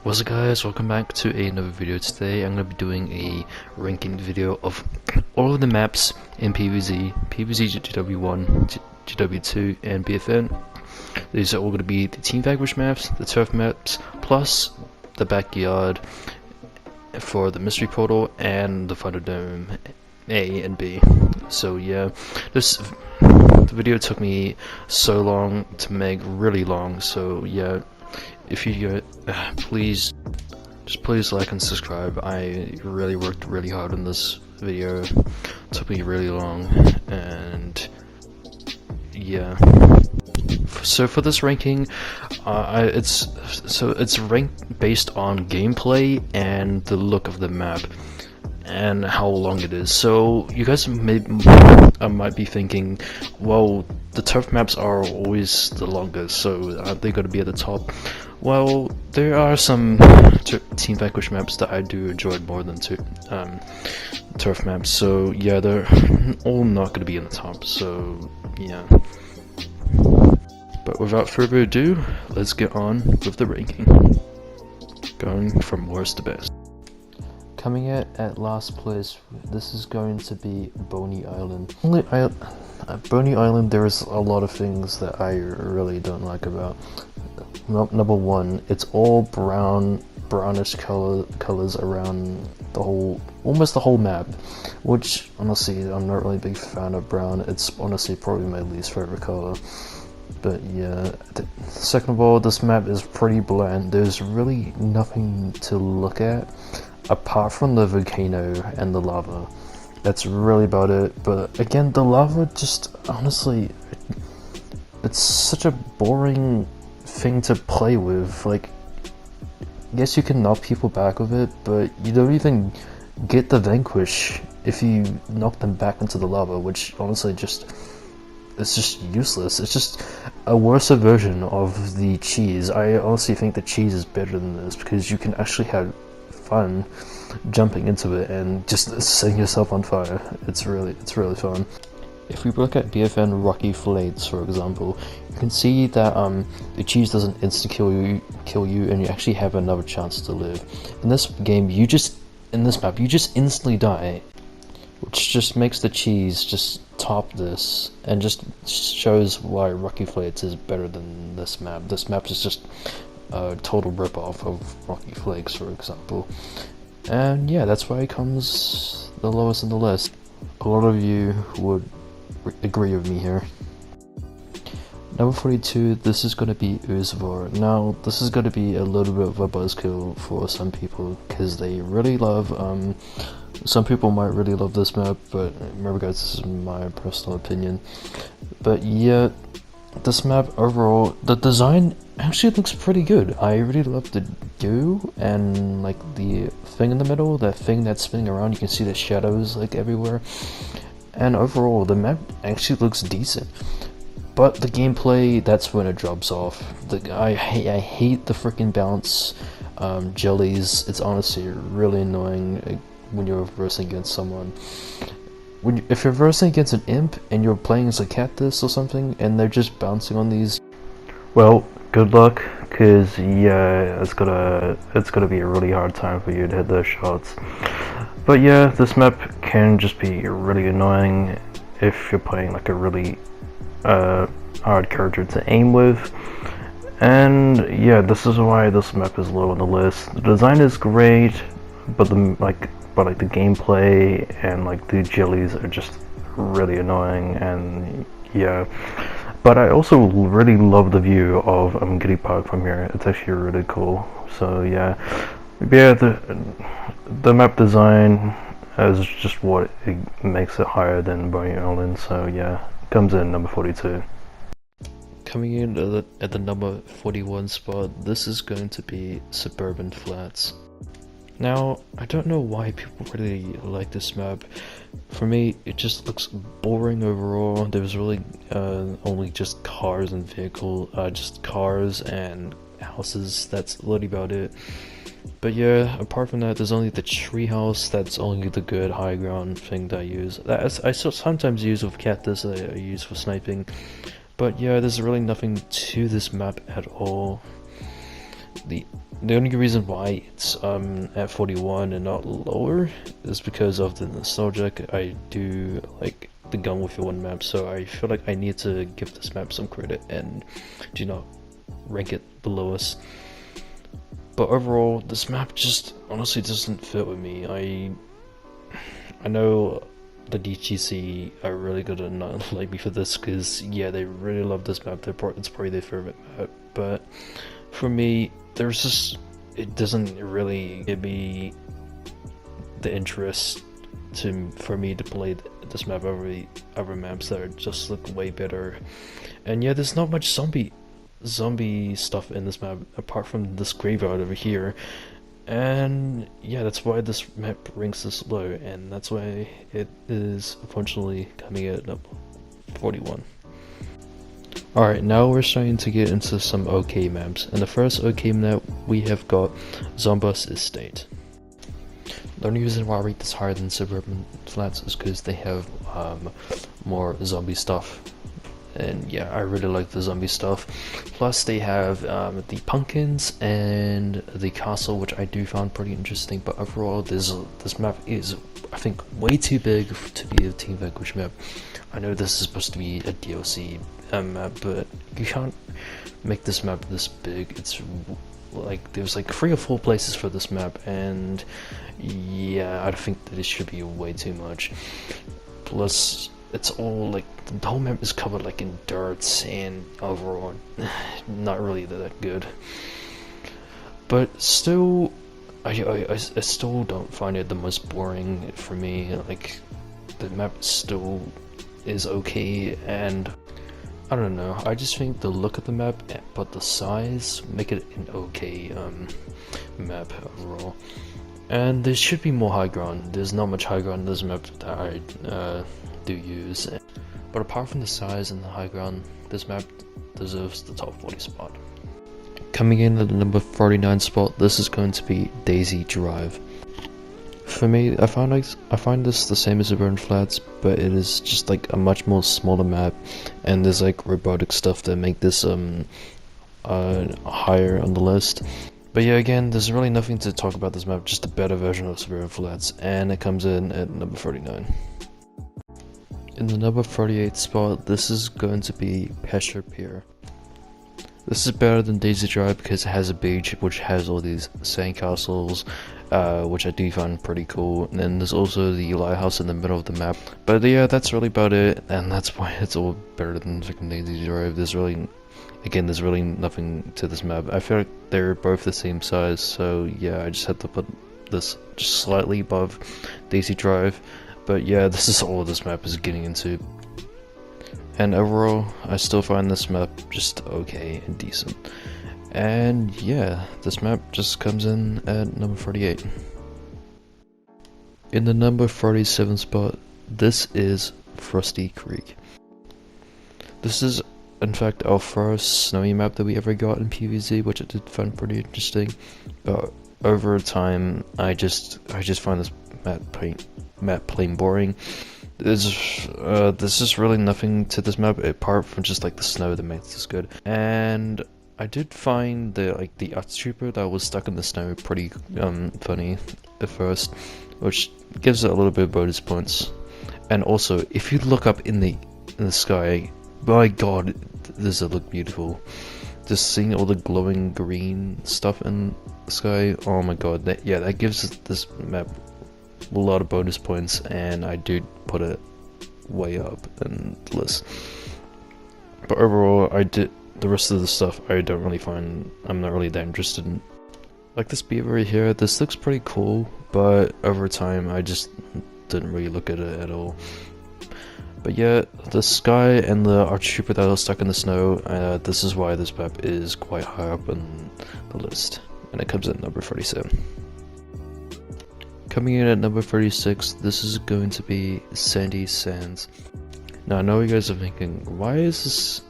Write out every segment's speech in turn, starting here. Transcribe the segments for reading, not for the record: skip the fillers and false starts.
What's up guys, welcome back to another video. Today I'm going to be doing a ranking video of all of the maps in PvZ, PvZGW1, GW2 and BFN. These are all going to be the Team Vanquish maps, the turf maps, plus the backyard for the mystery portal and the Thunderdome A and B. So yeah, the video took me so long to make, really long, so yeah. If you please like and subscribe. I really worked really hard on this video. It took me really long, and yeah. So for this ranking, it's ranked based on gameplay and the look of the map and how long it is. So you guys might be thinking, well, the turf maps are always the longest, so aren't they going to be at the top? Well, there are some Team Vanquish maps that I do enjoy more than turf maps, so yeah, they're all not going to be in the top, so yeah. But without further ado, let's get on with the ranking. Going from worst to best. Coming in at last place, this is going to be Boney Island. Boney Island, there's a lot of things that I really don't like about. Number one, it's all brownish colors around the whole, almost the whole map, which honestly I'm not really a big fan of brown. It's honestly probably my least favorite color. But yeah, second of all, this map is pretty bland. There's really nothing to look at apart from the volcano and the lava. That's really about it. But again, the lava just, honestly, it's such a boring thing to play with. Like, yes, you can knock people back with it, but you don't even get the vanquish if you knock them back into the lava, which honestly it's just useless. It's just a worse version of the cheese. I honestly think the cheese is better than this because you can actually have fun jumping into it and just setting yourself on fire. It's really fun. If we look at BFN Rocky Flats, for example, you can see that the cheese doesn't insta kill you, and you actually have another chance to live. In this game, in this map, you just instantly die, which just makes the cheese just top this, and just shows why Rocky Flats is better than this map. This map is just a total ripoff of Rocky Flakes, for example. And yeah, that's why it comes the lowest in the list. A lot of you would agree with me here. Number 42, this is going to be Uzvar. Now, this is going to be a little bit of a buzzkill for some people because they really love, some people might really love this map, but remember guys, this is my personal opinion. But yeah, this map overall, the design actually looks pretty good. I really love the goo and like the thing in the middle, that thing that's spinning around. You can see the shadows like everywhere. And overall, the map actually looks decent, but the gameplay, that's when it drops off. I hate the freaking bounce jellies. It's honestly really annoying when you're versing against someone. If you're versing against an imp and you're playing as a cactus or something, and they're just bouncing on these, well, good luck, cause yeah, it's gonna be a really hard time for you to hit those shots. But yeah, this map can just be really annoying if you're playing like a really hard character to aim with. And yeah, this is why this map is low on the list. The design is great, but the gameplay and like the jellies are just really annoying. And yeah, but I also really love the view of Giddy Park from here. It's actually really cool. So yeah, the map design is just what it makes it higher than Boney Island. So yeah, comes in number 42. Coming in at the number 41 spot, this is going to be Suburban Flats. Now, I don't know why people really like this map. For me, it just looks boring overall. There's really only just cars and just cars and houses. That's literally about it. But yeah, apart from that, there's only the treehouse. That's only the good high ground thing that I use. I sometimes use with cactus that I use for sniping. But yeah, there's really nothing to this map at all. the only reason why it's at 41 and not lower is because of the nostalgic. I do like the Gun with Your One map, so I feel like I need to give this map some credit and do not rank it below us. But overall, this map just honestly doesn't fit with me. I know the DTC are really gonna not like me for this, because yeah, they really love this map. It's probably their favorite map, but for me, it doesn't really give me the interest for me to play this map over the other maps that just look way better. And yeah, there's not much zombie stuff in this map apart from this graveyard over here. And yeah, that's why this map ranks this low, and that's why it is unfortunately coming at number 41. Alright, now we're starting to get into some okay maps, and the first okay map we have got Zombus Estate. The only reason why I rate this higher than Suburban Flats is because they have more zombie stuff. And yeah, I really like the zombie stuff. Plus they have the pumpkins and the castle, which I do find pretty interesting. But overall, this map is, I think, way too big to be a Team Vanquish map. I know this is supposed to be a DLC map, but you can't make this map this big. It's like there's like 3 or 4 places for this map, and yeah, I think that it should be way too much. Plus, it's all like the whole map is covered like in dirt, and overall not really that good. But still, I still don't find it the most boring for me. Like, the map still is okay, and I don't know, I just think the look of the map but the size make it an okay map overall. And there should be more high ground. There's not much high ground in this map that I do use. But apart from the size and the high ground, this map deserves the top 40 spot. Coming in at the number 49 spot, this is going to be Daisy Drive. For me, I find this the same as Suburban Flats, but it is just like a much more smaller map, and there's like robotic stuff that make this higher on the list. But yeah, again, there's really nothing to talk about this map, just a better version of Suburban Flats, and it comes in at number 49. In the number 48 spot, this is going to be Pesher Pier. This is better than Daisy Drive because it has a beach which has all these sandcastles, which I do find pretty cool. And then there's also the lighthouse in the middle of the map. But yeah, that's really about it, and that's why it's all better than freaking Daisy Drive. There's really nothing to this map. I feel like they're both the same size, so yeah, I just had to put this just slightly above Daisy Drive. But yeah, this is all this map is getting into. And overall, I still find this map just okay and decent. And yeah, this map just comes in at number 48. In the number 47 spot, this is Frosty Creek. This is in fact our first snowy map that we ever got in PvZ, which I did find pretty interesting. But over time, I just find this map plain boring. There's just really nothing to this map apart from just like the snow that makes this good. And I did find the Arts Trooper that was stuck in the snow pretty funny at first, which gives it a little bit of bonus points. And also, if you look up in the sky, my god, does it look beautiful. Just seeing all the glowing green stuff in the sky, oh my god, that gives this map a lot of bonus points, and I do put it way up in the list. But overall, the rest of the stuff I'm not really that interested in. Like this beaver right here, this looks pretty cool, but over time I just didn't really look at it at all. But yeah, the sky and the Arch Trooper that was stuck in the snow, this is why this map is quite high up on the list, and it comes at number 47. Coming in at number 36, this is going to be Sandy Sands. Now I know you guys are thinking, why is this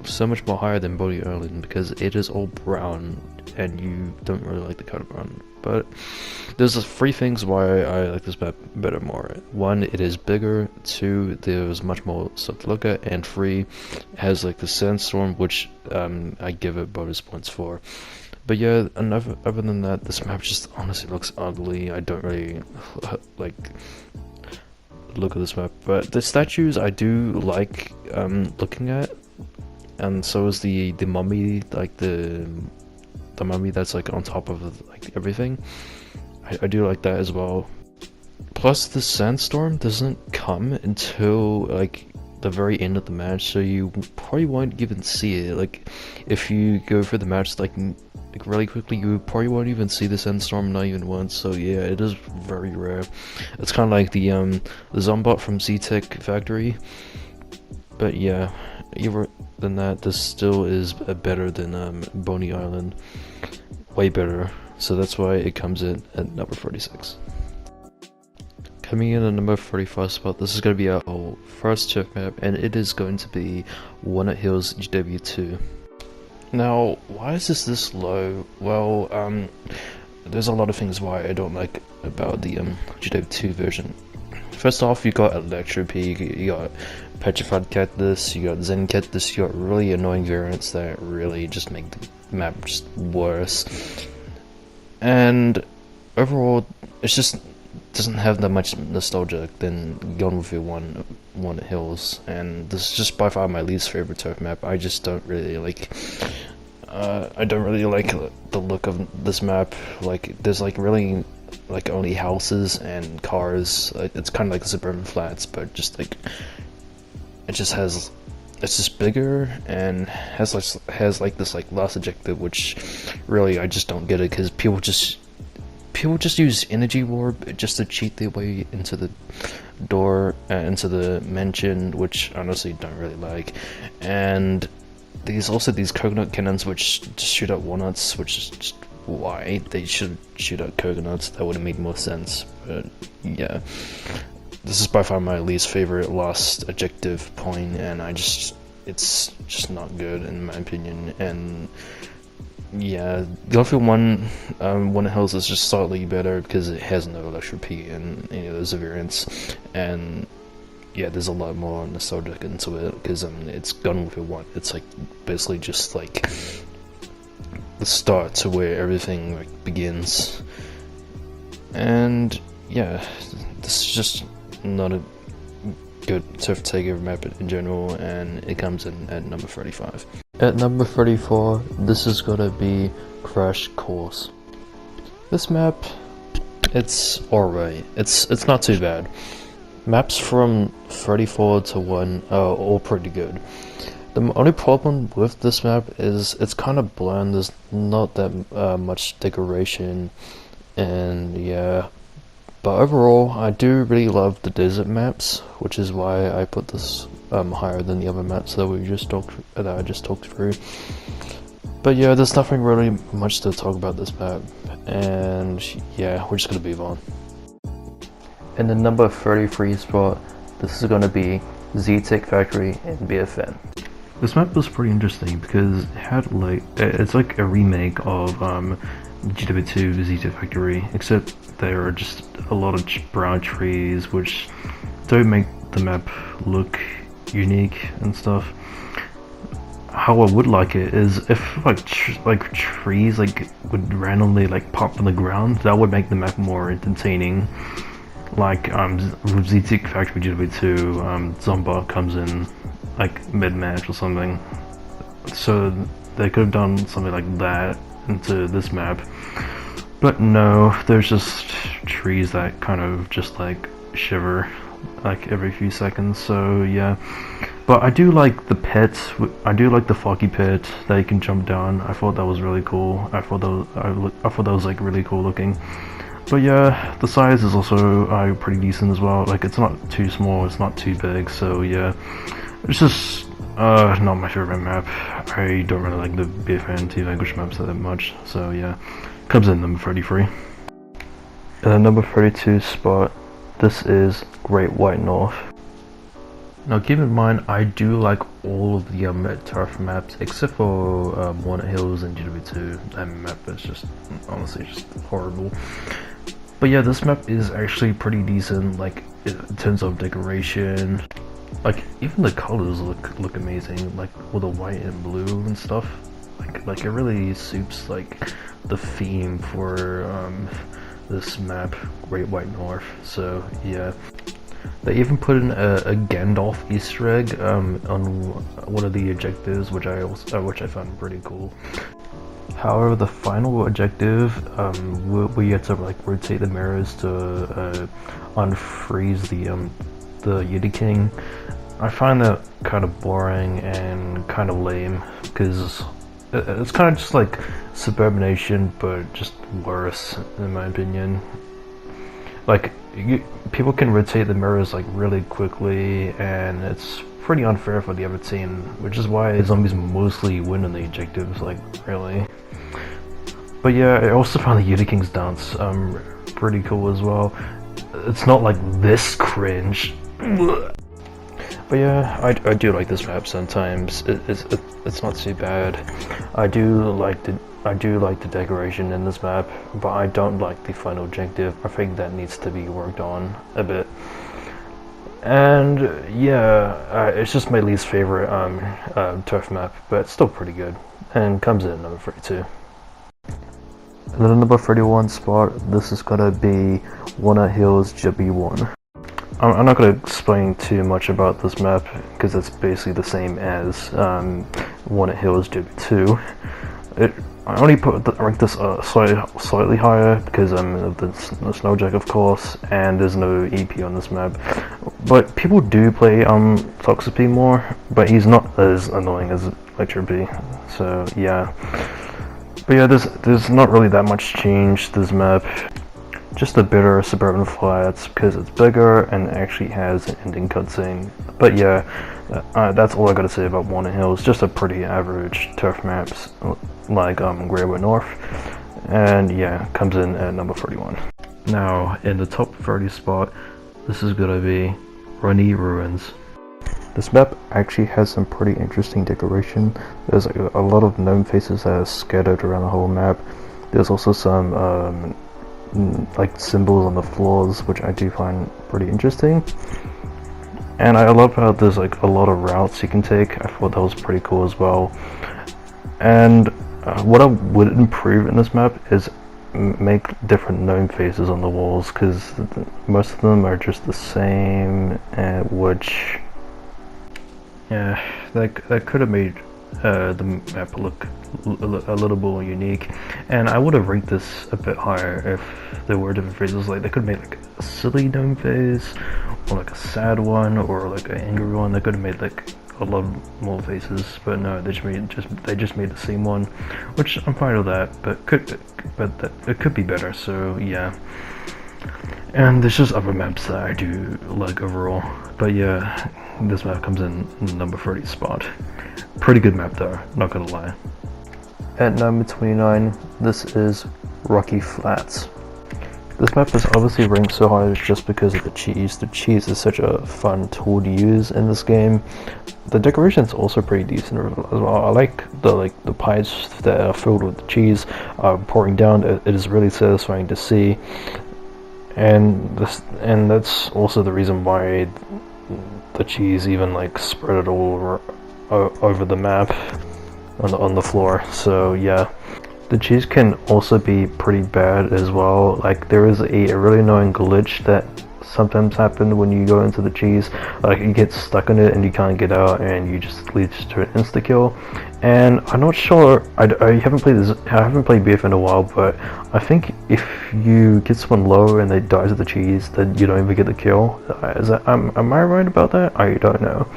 so much more higher than Boney Island? Because it is all brown, and you don't really like the color brown. But there's 3 things why I like this map better more. 1, it is bigger. 2, there's much more stuff to look at. And 3, it has like the sandstorm, which I give it bonus points for. But yeah, other than that, this map just honestly looks ugly. I don't really like look at this map, but the statues I do like looking at, and so is the mummy, like the mummy that's like on top of like everything. I do like that as well. Plus, the sandstorm doesn't come until like the very end of the match, so you probably won't even see it. Like, if you go for the match like really quickly, you probably won't even see the sandstorm, not even once. So yeah, it is very rare. It's kind of like the Zombot from Z-Tech Factory. But yeah, even than that, this still is better than Boney Island. Way better. So that's why it comes in at number 46. Coming in at number 45 spot, this is going to be our first turf map, and it is going to be Walnut Hills GW2. Now, why is this low? Well, there's a lot of things why I don't like about the GW2 version. First off, you got Electro Peak, you got Petrified Cactus, you got Zen Cactus, you got really annoying variants that really just make the map just worse. And overall, it's just doesn't have that much nostalgia than PvZGW1 Walnut Hills, and this is just by far my least favorite turf map. I just don't really like the look of this map. Like, there's like really like only houses and cars. It's kind of like the suburban flats, but just like it's just bigger and has like this like last objective, which really I just don't get it, because people just use energy warp just to cheat their way into the door, into the mansion, which honestly don't really like. And there's also these coconut cannons which just shoot out walnuts, which is just why they should shoot out coconuts. That would have made more sense. But yeah, this is by far my least favorite last objective point, and it's just not good in my opinion. And yeah, PvZGW1 Walnut Hills is just slightly better because it has no Electro P and any of those variants, and yeah, there's a lot more nostalgia into it because it's PvZGW1. It's like basically just like the start to where everything like begins, and yeah, this is just not a good turf takeover map in general, and it comes in at number 35. At number 34, this is gonna be Crash Course. This map, it's alright. It's not too bad. Maps from 34 to 1 are all pretty good. The only problem with this map is it's kind of bland. There's not that much decoration, and yeah. But overall, I do really love the desert maps, which is why I put this higher than the other maps that I just talked through. But yeah, there's nothing really much to talk about this map, and yeah, we're just gonna move on. In the number 33 spot, this is gonna be Z-Tech Factory in BFN. This map was pretty interesting because it had it's like a remake of GW2 Z-Tech Factory, except there are just a lot of brown trees which don't make the map look unique and stuff. How I would like it is if like trees like would randomly like pop from the ground. That would make the map more entertaining. Like with Z-Tech Factory GW2, Zombot comes in like mid-match or something, so they could have done something like that into this map. But no, there's just trees that kind of just like shiver like every few seconds, so yeah. But I do like the pit. I do like the foggy pit that you can jump down. I thought that was really cool. I thought that was like really cool looking. But yeah, the size is also pretty decent as well. Like, it's not too small, it's not too big, so yeah. It's just not my favorite map. I don't really like the BFN T language maps that much, so yeah. Comes in number 33. In the number 32 spot, this is Great White North. Now keep in mind, I do like all of the turf maps except for Walnut Hills and GW2. That map is just honestly just horrible. But yeah, this map is actually pretty decent, like in terms of decoration. Like even the colors look amazing, like with the white and blue and stuff. like it really suits like the theme for this map, Great White North. So yeah. They even put in a Gandalf Easter egg on one of the objectives, which I found pretty cool. However, the final objective, where you have to like rotate the mirrors to unfreeze the Yeti King, I find that kind of boring and kind of lame, because it's kind of just like Suburbanation, but just worse in my opinion. Like, people can rotate the mirrors like really quickly, and it's pretty unfair for the other team, which is why zombies mostly win in the objectives, like, really. But yeah, I also found the Yeti King's dance pretty cool as well. It's not like this cringe. But yeah, I do like this map sometimes. It's not too bad. I do like the decoration in this map, but I don't like the final objective. I think that needs to be worked on a bit. And yeah, it's just my least favorite turf map, but it's still pretty good, and comes in at number 32. And then number 31 spot, this is gonna be PvZGW1. I'm not going to explain too much about this map, because it's basically the same as PvZGW2. I only rank this slightly higher because of the Snowjack, of course, and there's no EP on this map. But people do play Toxicity more, but he's not as annoying as Lecture B. So yeah. But yeah, there's not really that much change to this map. Just a better suburban flats because it's bigger and actually has an ending cutscene. But yeah, that's all I gotta say about Walnut Hills. Just a pretty average turf maps like Great White North, and yeah, comes in at number 31. Now in the top 30 spot, this is gonna be Runny Ruins. This map actually has some pretty interesting decoration. There's like a lot of gnome faces that are scattered around the whole map. There's also some like symbols on the floors, which I do find pretty interesting. And I love how there's like a lot of routes you can take. I thought that was pretty cool as well. And what I would improve in this map is make different gnome faces on the walls, because most of them are just the same, which, yeah, that could have made the map look a little more unique. And I would have ranked this a bit higher if there were different phases. Like, they could have made like a silly gnome phase, or like a sad one, or like an angry one. They could have made like a lot more faces, but no, they just made the same one, which I'm fine with that. But it could be better. So yeah. And there's just other maps that I do like overall. But yeah, this map comes in number 30 spot. Pretty good map though, not gonna lie. At number 29, this is Rocky Flats. This map is obviously ranked so high just because of the cheese. The cheese is such a fun tool to use in this game. The decoration is also pretty decent as well. I like the pies that are filled with cheese pouring down. It is really satisfying to see. And that's also the reason why the cheese even like spread it all over the map on the floor. So yeah, the cheese can also be pretty bad as well. Like, there is a really annoying glitch that sometimes happens when you go into the cheese. Like, you get stuck in it and you can't get out, and you just leads to an insta kill. And I'm not sure, I haven't played BF in a while, but I think if you get someone low and they die to the cheese, then you don't even get the kill. Am I right about that? I don't know.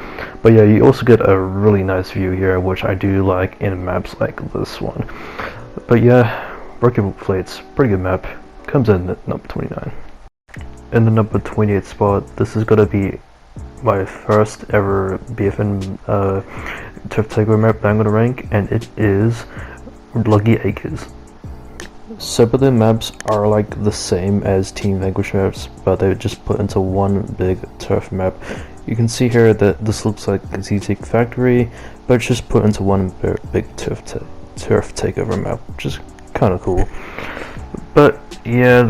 But yeah, you also get a really nice view here, which I do like in maps like this one. But yeah, Broken Plates, pretty good map, comes in at number 29. In the number 28 spot, this is gonna be my first ever BFN turf takeover map that I'm gonna rank, and it is Lucky Acres. Some of the maps are like the same as Team Vanquish maps, but they're just put into one big turf map. You can see here that this looks like a Z-Take Factory, but it's just put into one big turf takeover map, which is kind of cool. But yeah,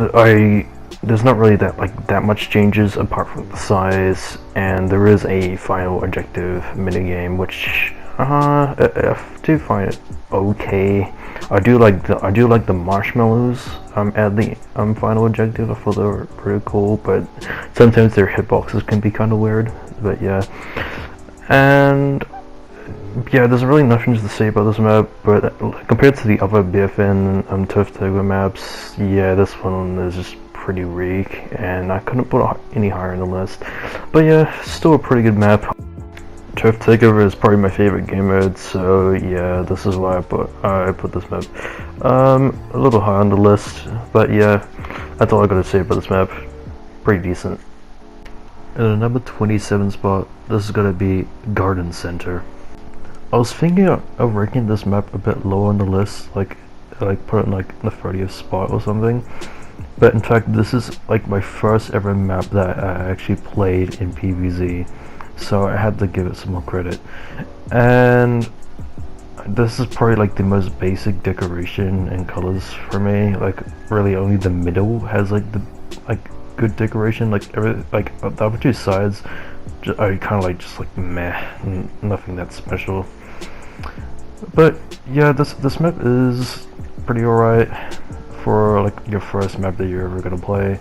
there's not really that much changes apart from the size, and there is a final objective minigame, which I do find it okay. I do like the marshmallows at the final objective. I thought they were pretty cool, but sometimes their hitboxes can be kind of weird. But yeah, and yeah, there's really nothing to say about this map. But compared to the other BFN Turf Tiger maps, yeah, this one is just pretty weak, and I couldn't put it any higher on the list. But yeah, still a pretty good map. Turf Takeover is probably my favorite game mode, so yeah, this is why I put this map a little high on the list. But yeah, that's all I gotta say about this map. Pretty decent. In the number 27 spot, this is gonna be Garden Center. I was thinking of ranking this map a bit lower on the list, like put it in like the 30th spot or something. But in fact, this is like my first ever map that I actually played in PvZ. So I had to give it some more credit, and this is probably like the most basic decoration and colors for me. Like really only the middle has like the good decoration. Like the other two sides are kind of just like meh, nothing that special. But yeah, this map is pretty alright for like your first map that you're ever gonna play.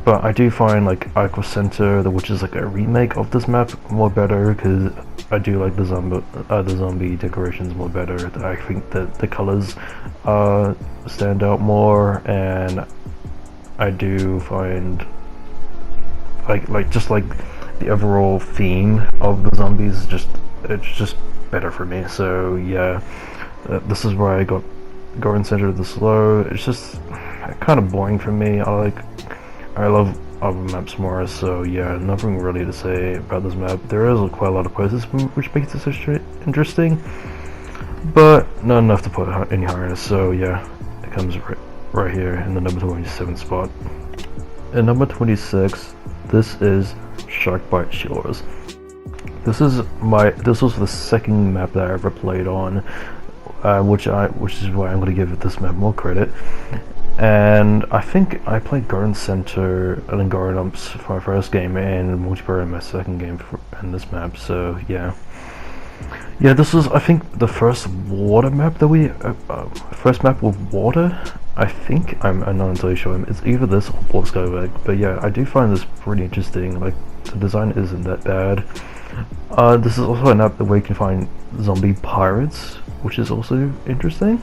But I do find like Aqua Center, which is like a remake of this map, more better, because I do like the zombie decorations more better. I think that the colors stand out more, and I do find like just like the overall theme of the zombies it's just better for me. So yeah, this is why I got Garden Center this low. It's just kind of boring for me. I love other maps more, so yeah, nothing really to say about this map. There is quite a lot of places which makes it so interesting, but not enough to put any higher, so yeah, it comes right here in the number 27 spot. At number 26, this is Driftwood Shores. This was the second map that I ever played on, which is why I'm going to give this map more credit. And I think I played Garden Center and then Garden Umps for my first game, and multiplayer in my second game in this map. So yeah, this was I think the first water map that we first map with water. I think I'm not entirely sure. It's either this or Block Skyway. But yeah, I do find this pretty interesting. Like the design isn't that bad. This is also an map where you can find zombie pirates, which is also interesting.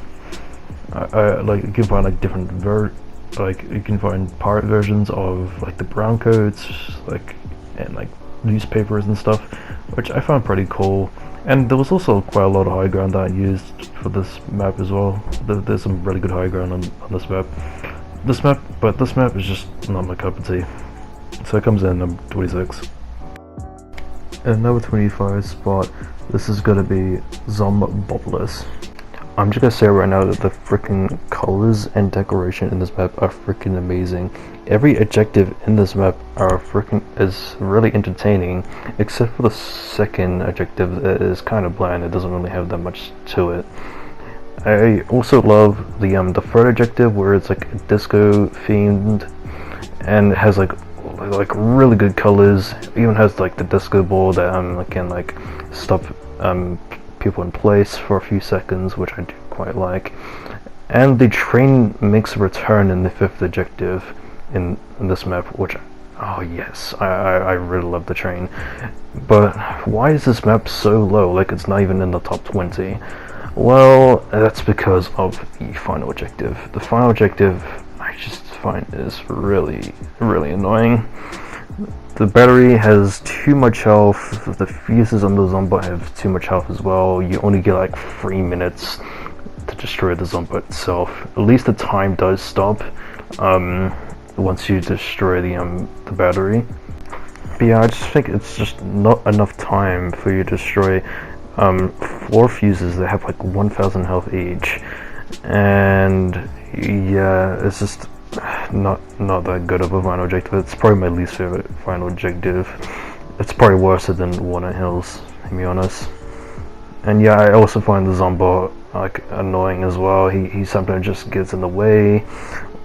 Like you can find like different you can find pirate versions of like the brown coats, and newspapers and stuff, which I found pretty cool. And there was also quite a lot of high ground that I used for this map as well. There's some really good high ground on this map. But this map is just not my cup of tea. So it comes in number 26. At number 25 spot, this is gonna be Zombopolis. I'm just gonna say right now that the freaking colors and decoration in this map are freaking amazing. Every objective in this map is really entertaining, except for the second objective that is kind of bland. It doesn't really have that much to it. I also love the third objective where it's like disco themed, and it has like really good colors. It even has like the disco ball that can stop people in place for a few seconds, which I do quite like. And the train makes a return in the fifth objective in this map, which, oh yes, I really love the train. But why is this map so low? Like it's not even in the top 20. Well, that's because of the final objective. The final objective I just find is really annoying. The battery has too much health, the fuses on the zombot have too much health as well. You only get like 3 minutes to destroy the zombot itself. At least the time does stop once you destroy the battery. But yeah, I just think it's just not enough time for you to destroy 4 fuses that have like 1000 health each. And yeah, it's just not that good of a final objective. It's probably my least favorite final objective. It's probably worse than Walnut Hills, to be honest. And yeah, I also find the Zombot annoying as well. He sometimes just gets in the way,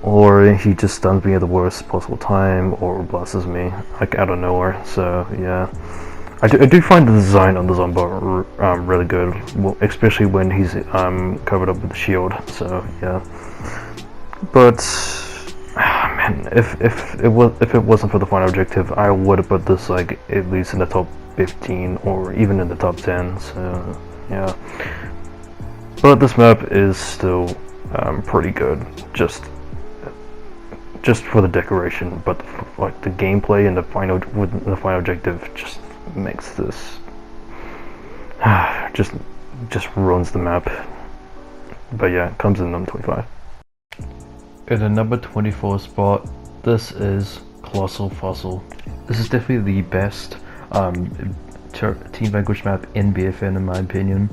or he just stuns me at the worst possible time, or blesses me out of nowhere. So yeah, I do find the design on the Zombot really good, well, especially when he's covered up with the shield. So yeah, but man, if it wasn't for the final objective, I would have put this like at least in the top 15 or even in the top 10. So yeah, but this map is still pretty good, just for the decoration. But like the gameplay and the final objective just makes this just ruins the map. But yeah, it comes in number 25. In the number 24 spot, this is Colossal Fossil. This is definitely the best Team Vanquish map in BFN in my opinion.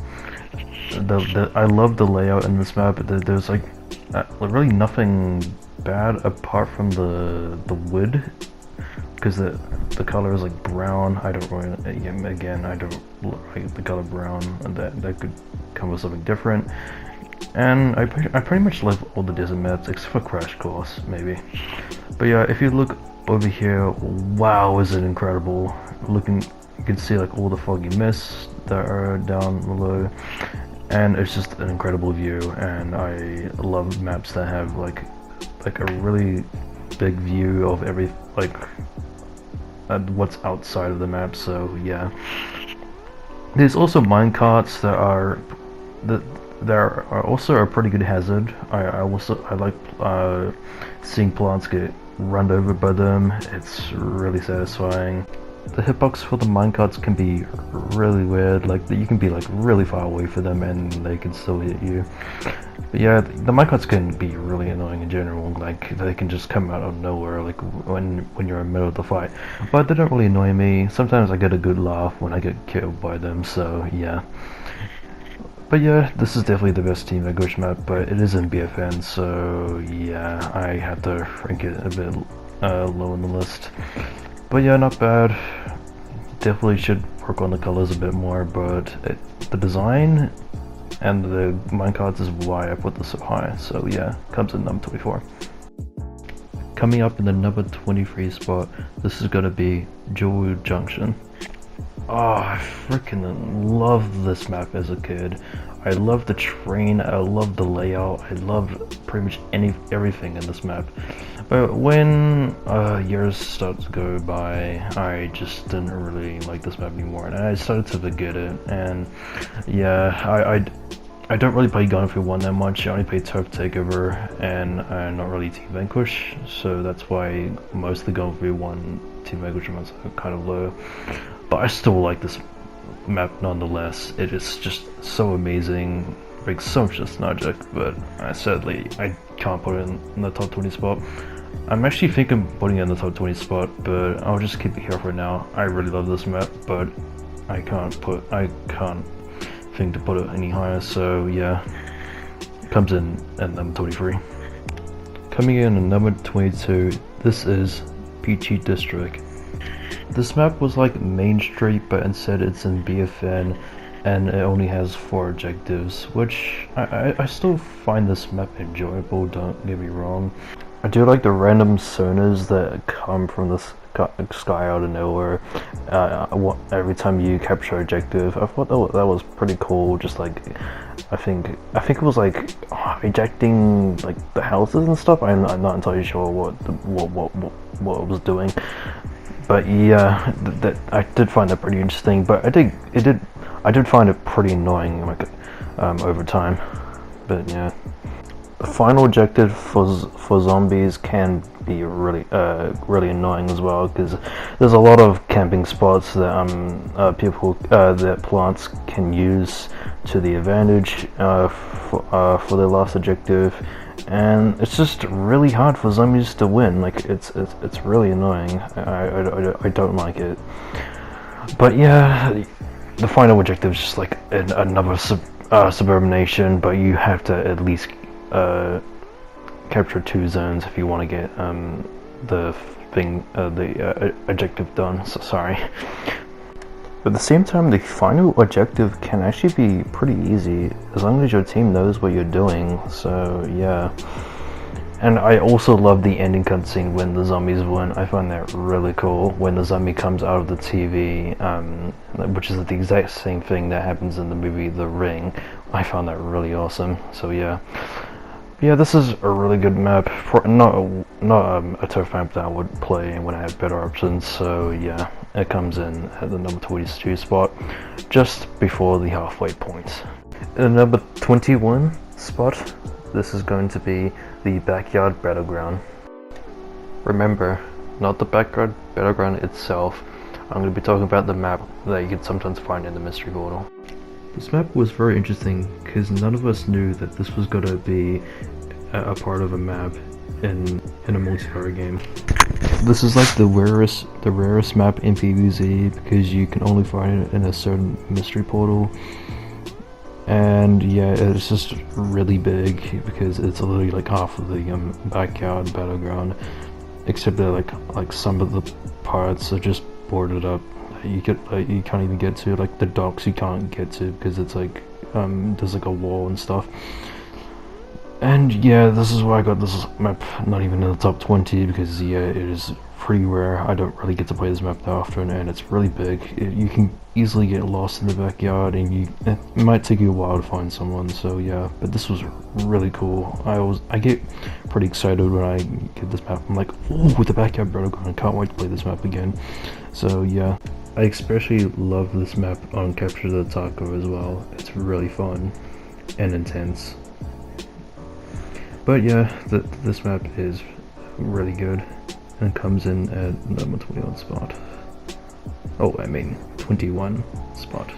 I love the layout in this map. There's like really nothing bad apart from the wood, because the color is like brown. I don't really, again, I don't like the color brown, and that could come with something different. And I pretty much love all the desert maps except for Crash Course maybe. But yeah, if you look over here, wow, is it incredible! Looking, you can see like all the foggy mists that are down below, and it's just an incredible view. And I love maps that have like a really big view of every what's outside of the map. So yeah, there's also minecarts that are also a pretty good hazard. I like seeing plants get run over by them. It's really satisfying. The hitbox for the minecarts can be really weird, like you can be like really far away from them and they can still hit you. But yeah, the minecarts can be really annoying in general, like they can just come out of nowhere like when you're in the middle of the fight. But they don't really annoy me. Sometimes I get a good laugh when I get killed by them, so yeah. But yeah, this is definitely the best Team Vanquish map, but it is in BFN, so yeah, I have to rank it a bit low on the list. But yeah, not bad. Definitely should work on the colors a bit more, but the design and the minecarts is why I put this so high. So yeah, comes in number 24. Coming up in the number 23 spot, this is gonna be Jewel Junction. Oh, I freaking loved this map as a kid. I loved the terrain, I loved the layout, I loved pretty much everything in this map. But when years started to go by, I just didn't really like this map anymore, and I started to forget it. And yeah, I don't really play Gun 1 that much. I only play Turf Takeover, and I'm not really Team Vanquish, so that's why most of the Gun 1 Team Vanquish maps are kind of low. But I still like this map nonetheless. It is just so amazing, like so much nostalgic, but sadly I can't put it in the top 20 spot. I'm actually thinking of putting it in the top 20 spot, but I'll just keep it here for now. I really love this map, but I can't think to put it any higher, so yeah, it comes in at number 23. Coming in at number 22, this is Peachy District. This map was like Main Street, but instead it's in BFN, and it only has 4 objectives, which I still find this map enjoyable, don't get me wrong. I do like the random sonas that come from the sky out of nowhere every time you capture objective. I thought that was pretty cool. Just like I think it was like ejecting like the houses and stuff. I'm not entirely sure what it was doing. But yeah, that I did find that pretty interesting. But I did find it pretty annoying, like over time. But yeah, the final objective for zombies can be really annoying as well, because there's a lot of camping spots that that plants can use to the advantage for their last objective. And it's just really hard for zombies to win. Like it's really annoying. I don't like it. But yeah, the final objective is just like another suburban nation, but you have to at least capture 2 zones if you want to get the objective done. So sorry. But at the same time, the final objective can actually be pretty easy as long as your team knows what you're doing. So yeah, And I also love the ending cutscene when the zombies win. I find that really cool when the zombie comes out of the TV, which is the exact same thing that happens in the movie The Ring. I found that really awesome. So yeah, this is a really good map. Not a tough map that I would play when I had better options. So yeah, it comes in at the number 22 spot, just before the halfway point. In the number 21 spot, this is going to be the Backyard Battleground. Remember, not the Backyard Battleground itself. I'm going to be talking about the map that you can sometimes find in the mystery portal. This map was very interesting because none of us knew that this was going to be a part of a map in a multiplayer game. This is like the rarest map in PvZ because you can only find it in a certain mystery portal. And yeah, it's just really big because it's literally like half of the Backyard Battleground, except that like some of the parts are just boarded up. You can't even get to, like the docks you can't get to because it's like there's like a wall and stuff. And yeah, this is why I got this map not even in the top 20 because yeah, it is pretty rare. I don't really get to play this map that often, and it's really big. You can easily get lost in the backyard, and it might take you a while to find someone. So yeah, but this was really cool. I get pretty excited when I get this map. I'm like, oh, with the Backyard Battleground, I can't wait to play this map again. So yeah, I especially love this map on Capture the Taco as well. It's really fun and intense. But yeah, this map is really good and comes in at number 21 spot. Oh, I mean 21 spot.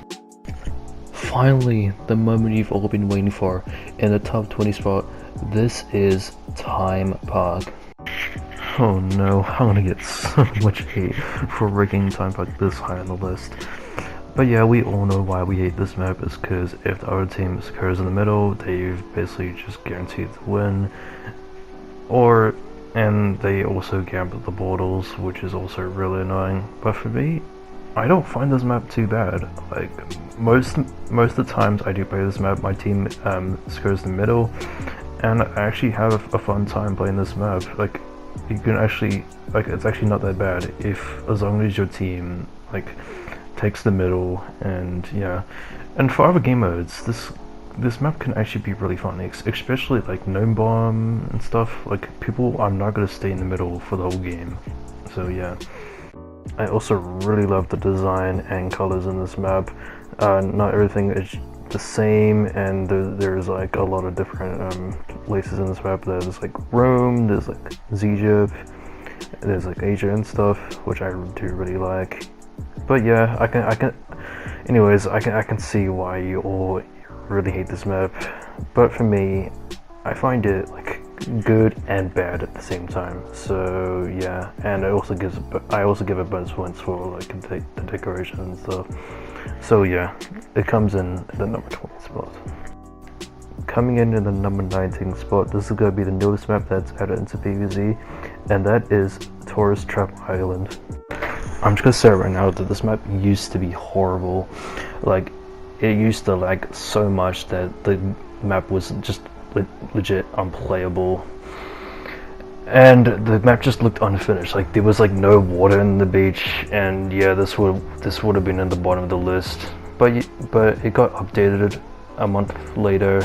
Finally, the moment you've all been waiting for, in the top 20 spot, this is Time Park. Oh no, I'm gonna get so much hate for ranking Time Park this high on the list. But yeah, we all know why we hate this map is because if the other team occurs in the middle, they've basically just guaranteed the win. And they also gamble the portals, which is also really annoying. But for me, I don't find this map too bad. Like most of the times I do play this map, my team scores the middle, and I actually have a fun time playing this map. Like you can actually, it's actually not that bad as long as your team takes the middle. And yeah, and for other game modes, this map can actually be really fun, especially like Gnome Bomb and stuff. Like people are not gonna stay in the middle for the whole game. So yeah, I also really love the design and colors in this map. Not everything is the same, and there's like a lot of different places in this map. There's like Rome, there's like Egypt, there's like Asia and stuff, which I do really like. But yeah, I can see why you all really hate this map. But for me, I find it like good and bad at the same time. So yeah, and I also give it bonus points for like the decoration and stuff. So yeah, it comes in at the number 20 spot. Coming in the number 19 spot, this is going to be the newest map that's added into PvZ, and that is Tourist Trap Island. I'm just gonna say right now that this map used to be horrible. Like, it used to lag so much that the map was just legit unplayable. And the map just looked unfinished. Like, there was like no water in the beach, and yeah, this would have been in the bottom of the list. But it got updated a month later,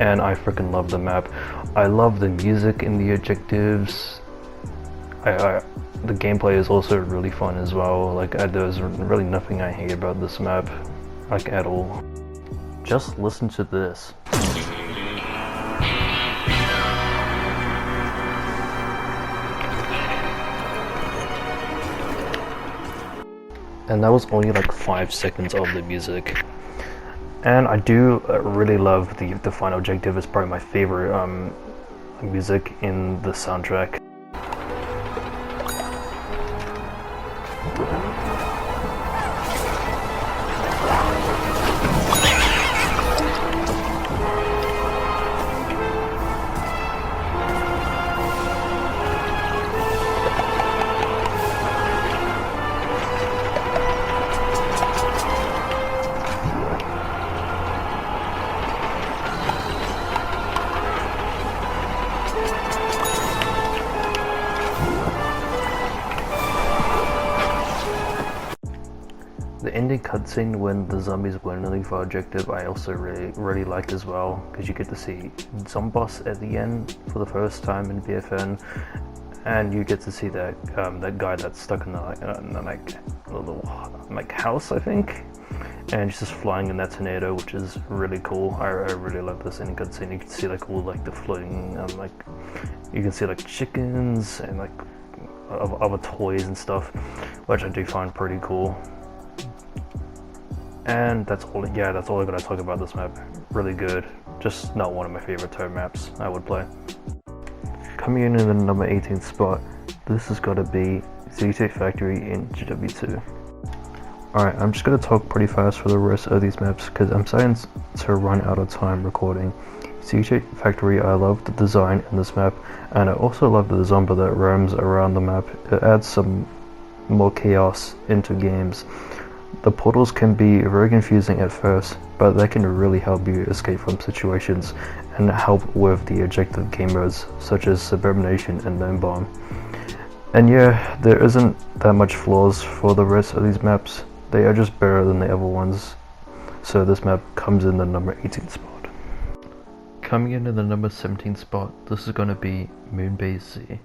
and I freaking love the map. I love the music and the objectives. The gameplay is also really fun as well. Like, there's really nothing I hate about this map, like at all. Just listen to this. And that was only like 5 seconds of the music. And I do really love the final objective. It's probably my favorite music in the soundtrack. ending cutscene when the zombies win the for objective I also really liked as well, because you get to see Zomboss at the end for the first time in BFN, and you get to see that that guy that's stuck in the little house, I think, and he's just flying in that tornado, which is really cool. I really love this ending cutscene. You can see like all like the floating you can see like chickens and like other toys and stuff, which I do find pretty cool. And that's all I gotta talk about this map. Really good, just not one of my favorite Toad maps I would play. Coming in the number 18th spot, this has got to be ZT Factory in GW2. Alright, I'm just going to talk pretty fast for the rest of these maps because I'm starting to run out of time recording. ZT Factory, I love the design in this map, and I also love the zombie that roams around the map. It adds some more chaos into games. The portals can be very confusing at first, but they can really help you escape from situations and help with the objective game modes such as Suburbanation and Gnome Bomb. And yeah, there isn't that much flaws for the rest of these maps. They are just better than the other ones. So this map comes in the number 18th spot. Coming in the number 17th spot, this is going to be Moonbase Z.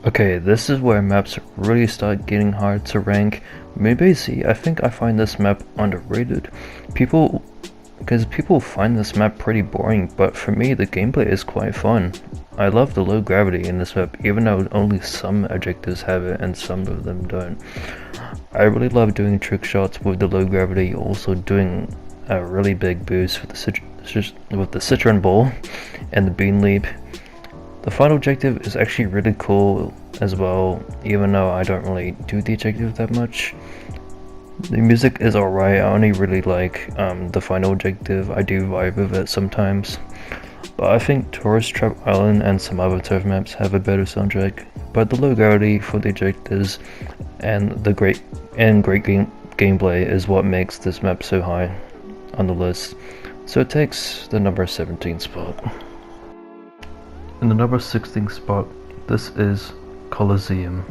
Okay, this is where maps really start getting hard to rank. Moonbase Z, I think I find this map underrated. Because people find this map pretty boring, but for me the gameplay is quite fun. I love the low gravity in this map, even though only some objectives have it and some of them don't. I really love doing trick shots with the low gravity, also doing a really big boost with the Citron Ball and the Bean Leap. The final objective is actually really cool as well, even though I don't really do the objective that much. The music is alright. I only really like the final objective. I do vibe with it sometimes. But I think Tourist Trap Island and some other turf maps have a better soundtrack. But the low gravity for the objectives and the great gameplay is what makes this map so high on the list. So it takes the number 17 spot. In the number 16 spot, this is Coliseum.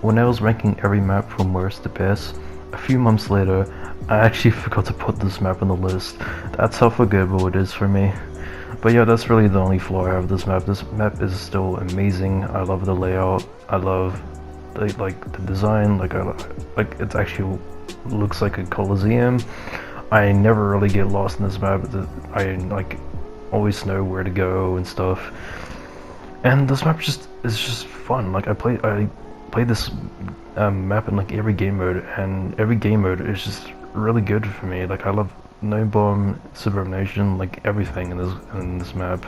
When I was ranking every map from worst to best, a few months later, I actually forgot to put this map on the list. That's how forgettable it is for me. But yeah, that's really the only flaw I have with this map. This map is still amazing. I love the layout. I love the design. It actually looks like a Coliseum. I never really get lost in this map. I always know where to go and stuff. And this map is just fun. Like I play this map in like every game mode, and every game mode is just really good for me. Like I love Gnome Bomb, Suburbanation, like everything in this map.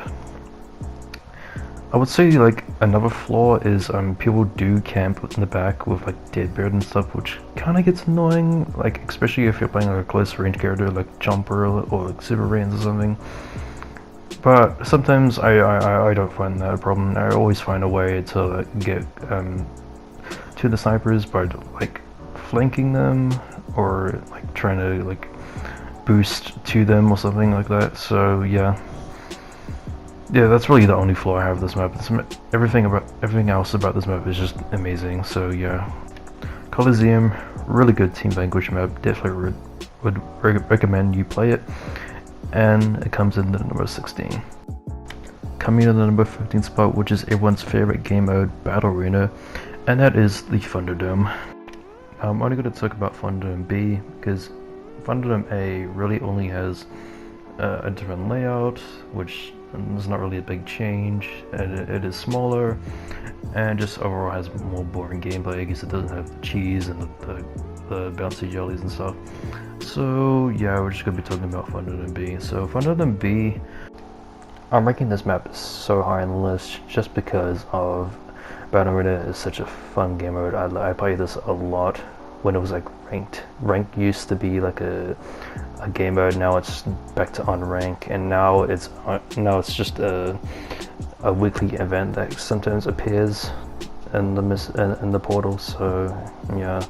I would say like another flaw is people do camp in the back with like Deadbird and stuff, which kind of gets annoying. Like especially if you're playing like a close range character like Chomper or like Super Rains or something. But sometimes I don't find that a problem. I always find a way to get to the snipers by like flanking them or like trying to like boost to them or something like that. So yeah, that's really the only flaw I have with this map. Everything else about this map is just amazing. So yeah, Coliseum, really good Team Vanquish map. Definitely would recommend you play it. And it comes in the number 16. Coming in the number 15 spot, which is everyone's favorite game mode, Battle Arena, and that is the Thunderdome. I'm only going to talk about Thunderdome B because Thunderdome A really only has a different layout, which is not really a big change, and it is smaller, and just overall has more boring gameplay because it doesn't have the cheese and the bouncy jellies and stuff. So yeah, we're just going to be talking about Thunderdome B. So Thunderdome B, I'm ranking this map so high on the list just because of Battle Arena is such a fun game mode. I played this a lot when it was like ranked. Ranked used to be like a game mode. Now it's back to unranked, and now it's just a weekly event that sometimes appears in the portal. So yeah,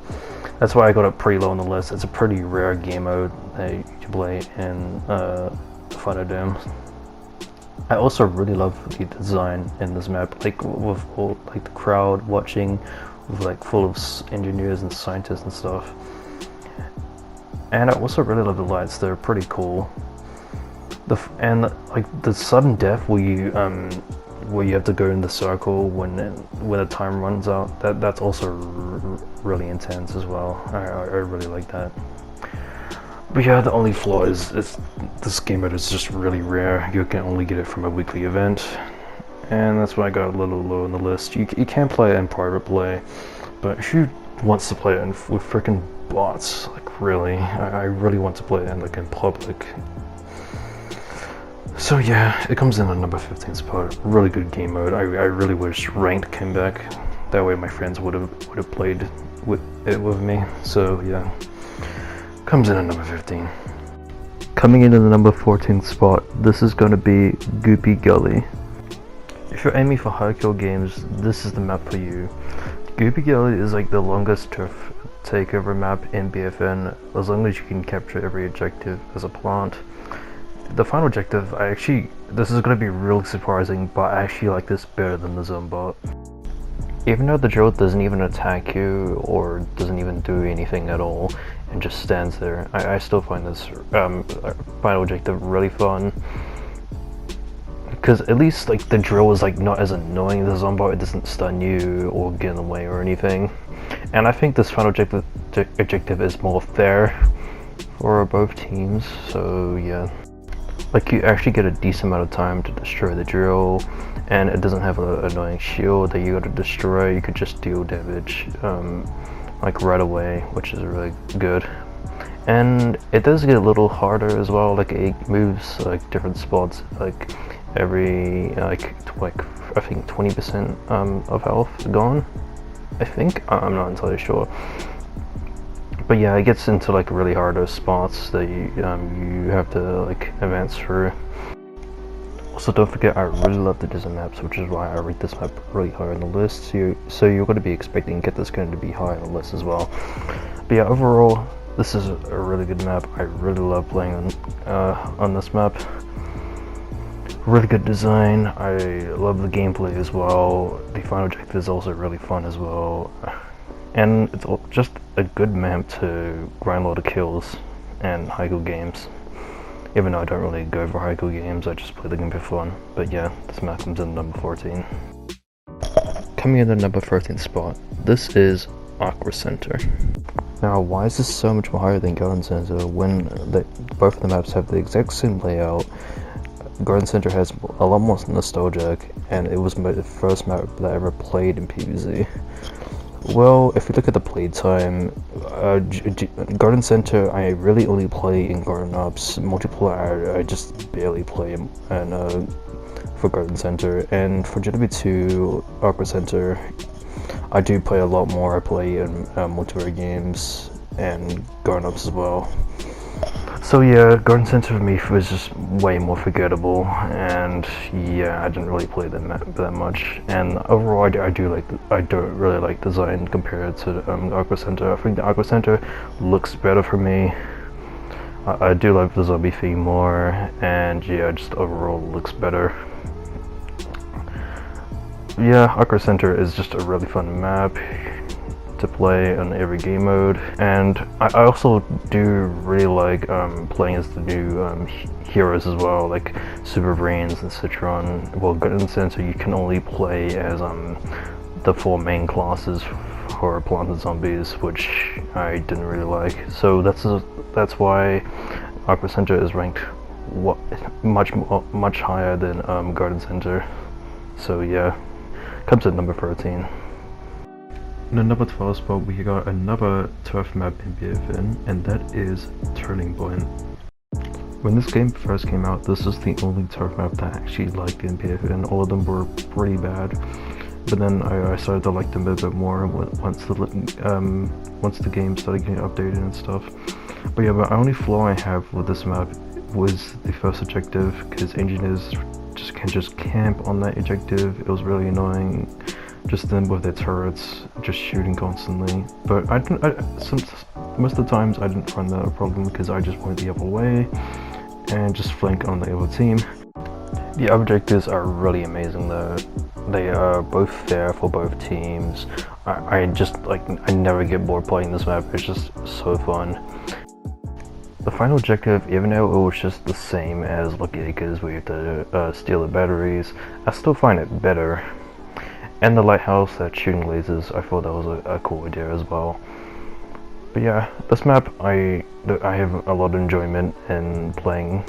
that's why I got it pretty low on the list. It's a pretty rare game mode that you can play in Thunderdome. I also really love the design in this map, like with all, like the crowd watching, with like full of engineers and scientists and stuff. And I also really love the lights, they're pretty cool. And like the sudden death where you have to go in the circle when the time runs out, that's also really intense as well. I really like that. But yeah, the only flaw is this game mode is just really rare. You can only get it from a weekly event, and that's why I got a little low on the list. You can play it in private play, but who wants to play it with freaking bots? Like really, I really want to play it in public. So yeah, it comes in at number 15 spot. Really good game mode. I really wish ranked came back. That way my friends would have played it with me. So yeah, comes in at number 15. Coming in at the number 14 spot, this is going to be Goopy Gully. If you're aiming for high kill games, this is the map for you. Goopy Gully is like the longest turf takeover map in BFN, as long as you can capture every objective as a plant. The final objective, this is going to be really surprising, but I actually like this better than the zone bot. Even though the drill doesn't even attack you or doesn't even do anything at all and just stands there, I still find this final objective really fun. Because at least like the drill is like not as annoying as the zone bot, it doesn't stun you or get in the way or anything. And I think this final objective is more fair for both teams, so yeah. Like you actually get a decent amount of time to destroy the drill, and it doesn't have an annoying shield that you gotta destroy. You could just deal damage like right away, which is really good. And it does get a little harder as well. Like it moves like different spots, like every I think 20% of health gone. I think I'm not entirely sure. But yeah, it gets into like really harder spots that you have to like advance through. Also, don't forget, I really love the desert maps, which is why I rate this map really high on the list. So you're going to be expecting Get This going to be high on the list as well. But yeah, overall, this is a really good map. I really love playing on this map. Really good design. I love the gameplay as well. The final objective is also really fun as well. And it's just a good map to grind a lot of kills and high-kill games. Even though I don't really go for high-kill games, I just play the game for fun. But yeah, this map comes in number 14. Coming in at number 13 spot, this is Aqua Center. Now, why is this so much more higher than Garden Center when both of the maps have the exact same layout? Garden Center has a lot more nostalgic, and it was the first map that I ever played in PvZ. Well, if you look at the playtime, Garden Center, I really only play in Garden Ops. Multiplayer, I just barely play for Garden Center. And for GW2, Aqua Center, I do play a lot more. I play in multiplayer games and Garden Ops as well. So yeah, Garden Center for me was just way more forgettable, and yeah, I didn't really play the map that much. And overall, I don't really like design compared to Aqua Center. I think the Aqua Center looks better for me. I do like the zombie theme more, and yeah, just overall looks better. Yeah, Aqua Center is just a really fun map to play on every game mode, and I also do really like playing as the new heroes as well, like Super Brains and Citron. Well, Garden Center you can only play as the 4 main classes for Planted Zombies, which I didn't really like. So that's why Aqua Center is ranked much higher than Garden Center. So yeah, comes at number 13. In the number 12 spot, we got another turf map in BFN, and that is Turning Point. When this game first came out, this was the only turf map that I actually liked in BFN. All of them were pretty bad, but then I started to like them a bit more once the game started getting updated and stuff. But yeah, the only flaw I have with this map was the first objective, because engineers can just camp on that objective. It was really annoying. Just them with their turrets, just shooting constantly. But most of the times I didn't find that a problem, because I just went the other way and just flank on the other team. The objectives are really amazing though. They are both fair for both teams. I just like, I never get bored playing this map. It's just so fun. The final objective, even though it was just the same as Lucky Acres where you have to steal the batteries, I still find it better. And the lighthouse that's shooting lasers, I thought that was a cool idea as well. But yeah, this map I have a lot of enjoyment in playing,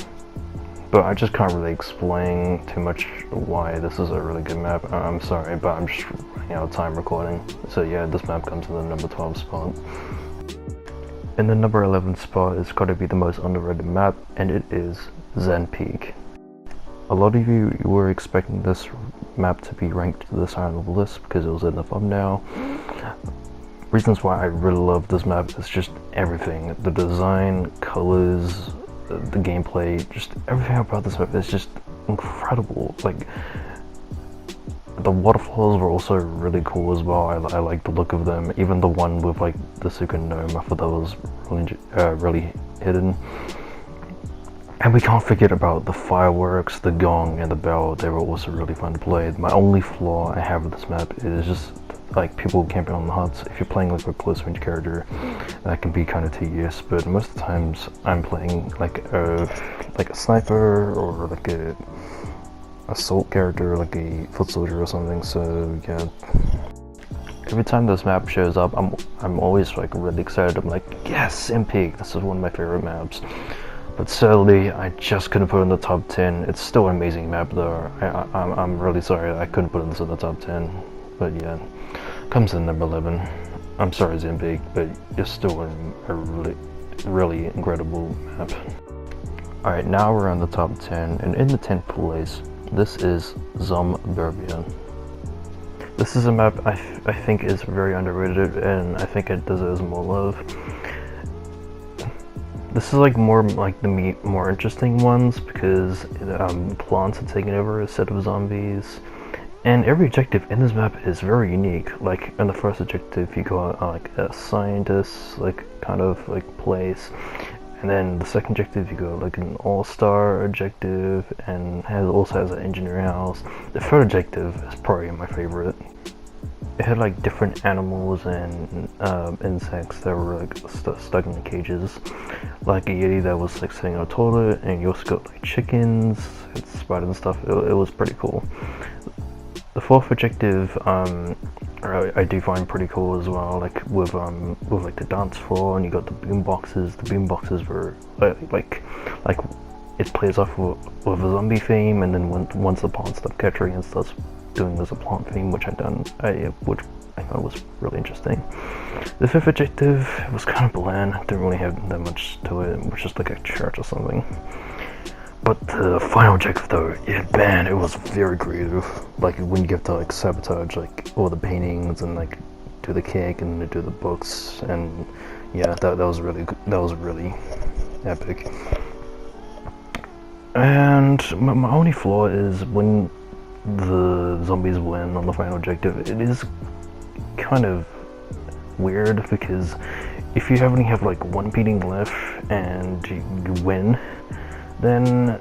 but I just can't really explain too much why this is a really good map. I'm sorry, but I'm just running out of time recording. So yeah, this map comes in the number 12 spot. In the number 11 spot is got to be the most underrated map, and it is Zen Peak. A lot of you were expecting this map to be ranked this high on the list because it was in the thumbnail. Reasons why I really love this map is just everything. The design, colors, the gameplay, just everything about this map is just incredible. Like, the waterfalls were also really cool as well. I like the look of them. Even the one with like the secret gnome, I thought that was really hidden. And we can't forget about the fireworks, the gong, and the bell. They were also really fun to play. My only flaw I have with this map is just like people camping on the huts. If you're playing like a close range character, that can be kind of tedious. But most of the times I'm playing like a sniper or like a assault character, like a foot soldier or something. So yeah, every time this map shows up, I'm always like really excited. I'm like, yes, Zen Peak, this is one of my favorite maps. But sadly, I just couldn't put it in the top 10. It's still an amazing map though. I'm really sorry I couldn't put this in the top 10. But yeah, comes in number 11. I'm sorry, Zen Peak, but it's still a really incredible map. Alright, now we're on the top 10, and in the 10th place, this is Zomburbia. This is a map I think is very underrated, and I think it deserves more love. This is like more like the more interesting ones because plants are taking over instead of zombies, and every objective in this map is very unique. Like in the first objective, you got like a scientist like kind of like place. And then the second objective, you go like an all-star objective, and also has an engineering house. The third objective is probably my favorite. It had like different animals and insects that were like stuck in the cages. Like a yeti that was like sitting on a toilet, and you also got like chickens and spiders and stuff. It was pretty cool. The fourth objective, I do find pretty cool as well, like with like the dance floor, and you got the boom boxes. The boom boxes were like it plays off with a zombie theme, and then once the plant stops capturing and starts doing as a plant theme, which I thought was really interesting. The fifth objective was kind of bland. Didn't really have that much to it. It was just like a church or something. But the final objective though, man, it was very creative. Like when you get to like sabotage like all the paintings and like do the cake and do the books, and yeah, that was really epic. And my only flaw is when the zombies win on the final objective. It is kind of weird because if you only have like one painting left and you win, then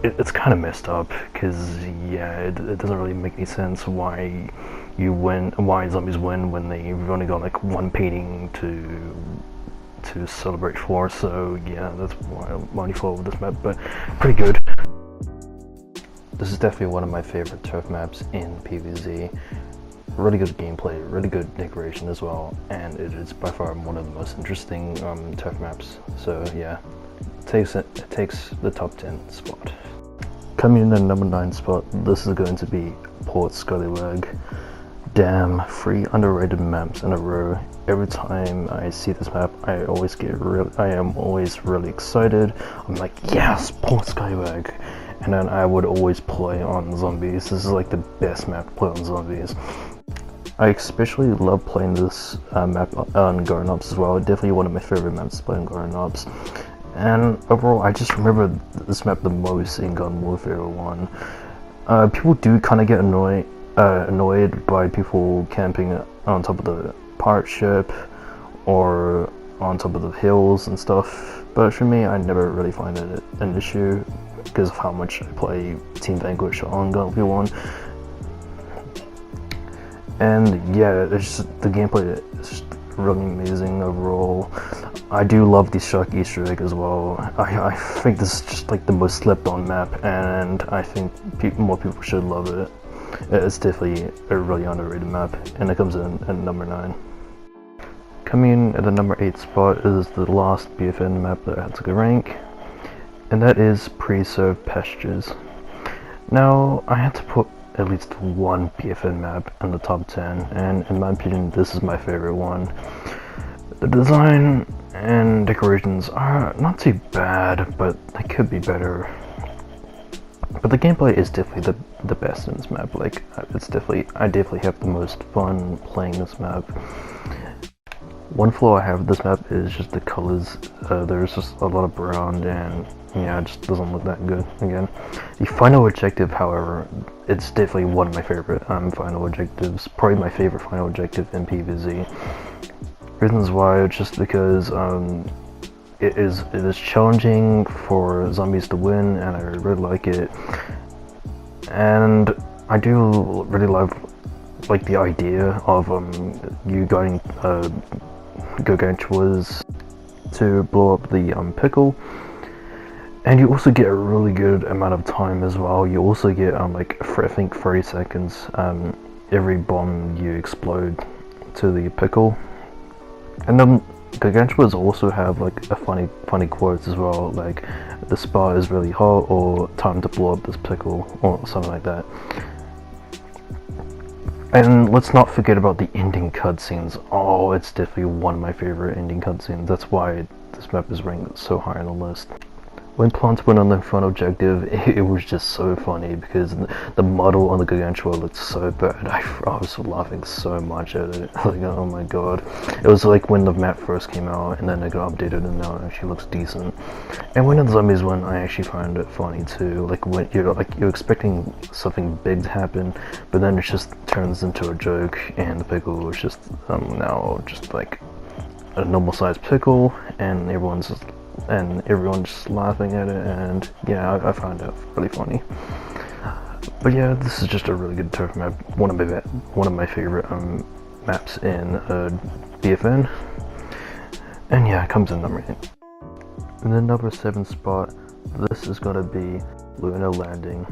it's kind of messed up because yeah, it doesn't really make any sense why zombies win when they've only got like one painting to celebrate for. So yeah, that's why I'm only flaw with this map, but pretty good. This is definitely one of my favorite turf maps in PvZ. Really good gameplay, really good decoration as well, and it is by far one of the most interesting turf maps. So yeah, it takes the top 10 spot. Coming in at number 9 spot, this is going to be Port Scallywag. Damn, 3 underrated maps in a row. Every time I see this map, I am always really excited. I'm like, yes, Port Scallywag. And then I would always play on zombies. This is like the best map to play on zombies. I especially love playing this map on Garden Ops as well. Definitely one of my favorite maps to play on Garden Ops. And overall, I just remember this map the most in Garden Warfare 1. People do kind of get annoyed by people camping on top of the pirate ship or on top of the hills and stuff. But for me, I never really find it an issue. because of how much I play Team Vanquish on Gun-V1. And yeah, it's just, the gameplay is just really amazing overall. I do love the Shark Easter egg as well. I think this is just like the most slept on map, and I think more people should love it. It's definitely a really underrated map, and it comes in at number 9. Coming in at the number 8 spot is the last BFN map that I had to go rank, and that is Preserved Pastures. Now, I had to put at least one BFN map in the top 10, and in my opinion, this is my favorite one. The design and decorations are not too bad, but they could be better. But the gameplay is definitely the best in this map. Like, I definitely have the most fun playing this map. One flaw I have with this map is just the colors. There's just a lot of brown, and yeah, it just doesn't look that good again. The final objective, however, it's definitely one of my favorite final objectives. Probably my favorite final objective in PvZ. Reasons why, it's just because it is challenging for zombies to win, and I really like it. And I do really love like the idea of you guiding gargantuas to blow up the pickle, and you also get a really good amount of time as well. You also get like I think 30 seconds every bomb you explode to the pickle. And then gargantuas also have like a funny quotes as well, like the spot is really hot, or time to blow up this pickle, or something like that. And let's not forget about the ending cutscenes. Oh, it's definitely one of my favorite ending cutscenes. That's why this map is ranked so high on the list. When plants went on the front objective, it was just so funny because the model on the gargantua looked so bad. I was laughing so much at it. Like, oh my god. It was like when the map first came out, and then it got updated, and now it actually looks decent. And when the zombies went, I actually found it funny too. Like when you're expecting something big to happen, but then it just turns into a joke, and the pickle was just now just like a normal sized pickle, and everyone's just laughing at it, and yeah, I found it really funny. But yeah, this is just a really good turf map. One of my favorite maps in BFN, and yeah, it comes in number 8. In the number 7 spot, this is gonna be Lunar Landing.